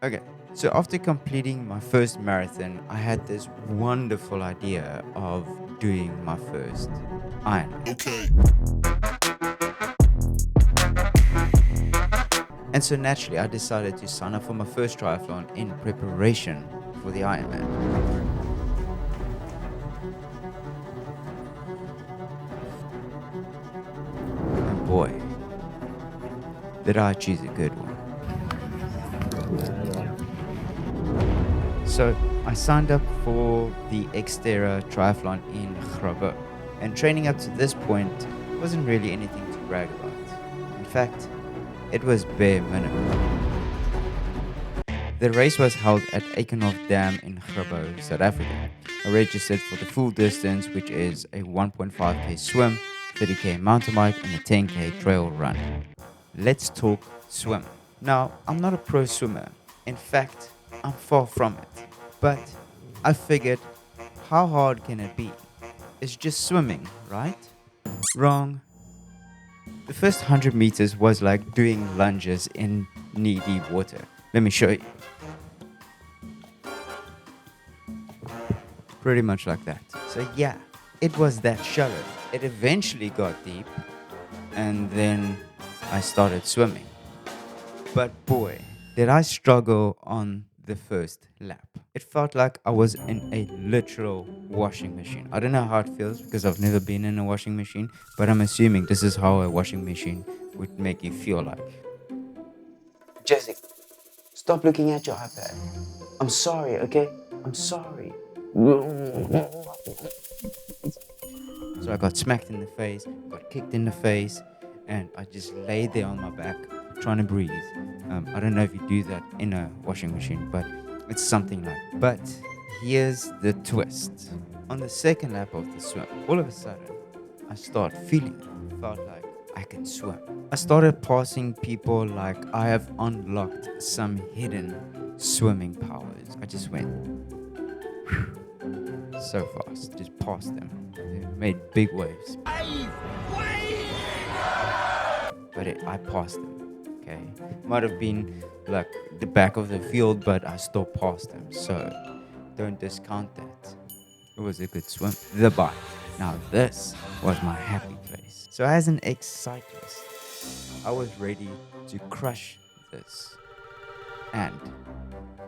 Okay, so after completing my first marathon, I had this wonderful idea of doing my first Ironman. Okay. And so naturally, I decided to sign up for my first triathlon in preparation for the Ironman. And boy, did I choose a good one. So I signed up for the Xterra Triathlon in Hyrox. And training up to this point wasn't really anything to brag about. In fact, it was bare minimum. The race was held at Eikenhof Dam in Grabouw, South Africa. I registered for the full distance, which is a 1.5k swim, 30k mountain bike, and a 10k trail run. Let's talk swim. Now, I'm not a pro swimmer. In fact, I'm far from it. But I figured, how hard can it be? It's just swimming, right? Wrong. The first 100 meters was like doing lunges in knee-deep water. Let me show you. Pretty much like that. So yeah, it was that shallow. It eventually got deep, and then I started swimming. But boy, did I struggle on the first lap. It felt like I was in a literal washing machine. I don't know how it feels because I've never been in a washing machine, but I'm assuming this is how a washing machine would make you feel like. Jesse, stop looking at your iPad. I'm sorry, okay? I'm sorry. So I got smacked in the face, got kicked in the face, and I just lay there on my back trying to breathe. I don't know if you do that in a washing machine, but it's something like. But here's the twist. On the second lap of the swim, all of a sudden, I start feeling it. Felt like I can swim. I started passing people like I have unlocked some hidden swimming powers. I just went so fast, just past them. They made big waves. But I passed them. Okay, might have been like the back of the field, but I still passed them. So don't discount that. It was a good swim. The bike. Now this was my happy place. So as an ex-cyclist, I was ready to crush this, and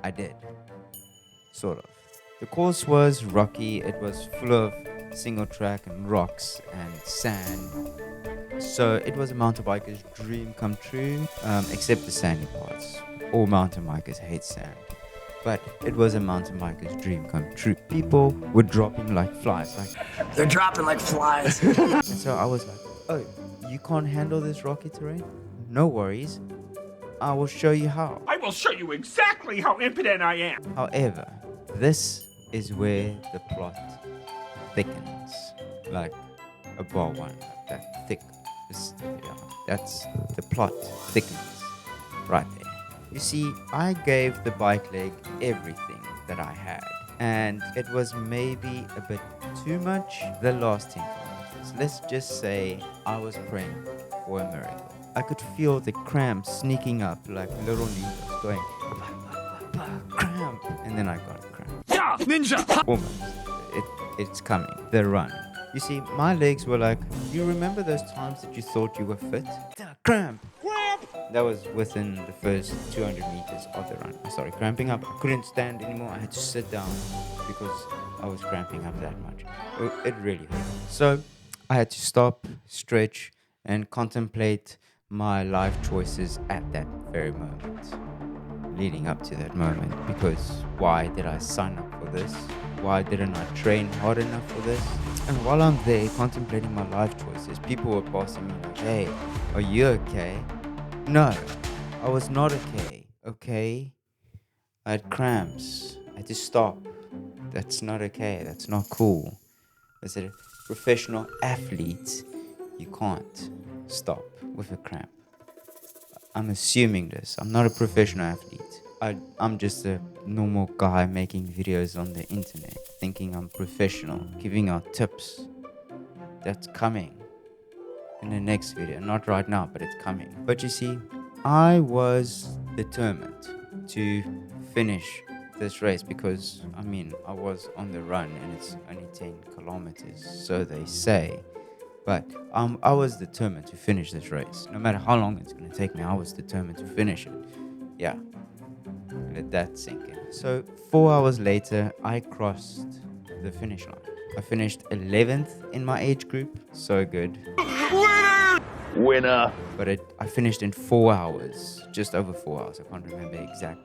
I did. Sort of. The course was rocky. It was full of single track and rocks and sand. So it was a mountain biker's dream come true, except the sandy parts. All mountain bikers hate sand. But it was a mountain biker's dream come true. People were dropping like flies. They're dropping like flies. And so I was like, oh, you can't handle this rocky terrain? No worries. I will show you how. I will show you exactly how impotent I am. However, this is where the plot thickens. Like a bar one, like that thick. That's the plot thickens right there. You see, I gave the bike leg everything that I had, and it was maybe a bit too much the last 10 kilometers. Let's just say I was praying for a miracle. I could feel the cramps sneaking up like little needles going cramp, and then I got a cramp. Yeah, ninja. Almost. It's coming. The run. You see, my legs were like, you remember those times that you thought you were fit? Cramp! That was within the first 200 meters of the run. I started cramping up. I couldn't stand anymore. I had to sit down because I was cramping up that much. It really hurt. So I had to stop, stretch, and contemplate my life choices at that very moment. Leading up to that moment, because why did I sign up for this? Why didn't I train hard enough for this? And while I'm there contemplating my life choices, people were passing me like, hey, are you okay? No, I was not okay? I had cramps. I had to stop. That's not okay. That's not cool. As a professional athlete, you can't stop with a cramp. I'm assuming this. I'm not a professional athlete. I'm just a normal guy making videos on the internet, thinking I'm professional, giving out tips. That's coming in the next video. Not right now, but it's coming. But you see, I was determined. to finish this race because, I mean, I was on the run and it's only 10 kilometers, so they say. But I was determined to finish this race. No matter how long it's going to take me, I was determined to finish it. Yeah, let that sink in. So 4 hours later, I crossed the finish line. I finished 11th in my age group. So good. Winner. But I finished in 4 hours, just over 4 hours. I can't remember exact.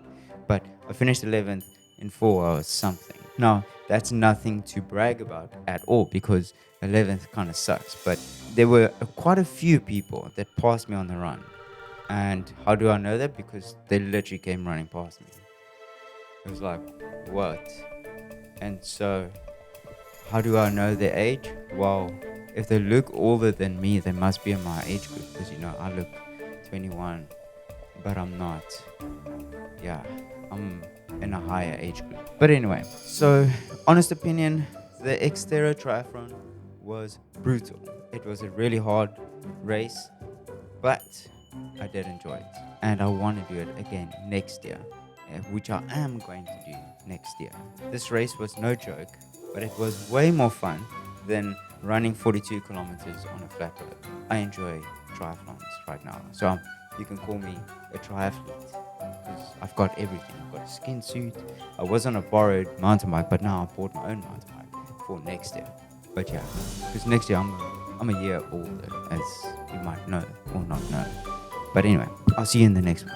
But I finished 11th in 4 hours something. Now, that's nothing to brag about at all because 11th kind of sucks. But there were quite a few people that passed me on the run. And how do I know that? Because they literally came running past me. It was like, what? And so, how do I know their age? Well, if they look older than me, they must be in my age group. Because, you know, I look 21, but I'm not. Yeah, I'm in a higher age group. But anyway, so, honest opinion, the Xterra Triathlon was brutal. It was a really hard race, but I did enjoy it. And I want to do it again next year, which I am going to do next year. This race was no joke, but it was way more fun than running 42 kilometers on a flat road. I enjoy triathlons right now. So you can call me a triathlete because I've got everything. I've got a skin suit. I was on a borrowed mountain bike, but now I bought my own mountain bike for next year. But yeah, because next year I'm a year older, as you might know or not know. But anyway, I'll see you in the next one.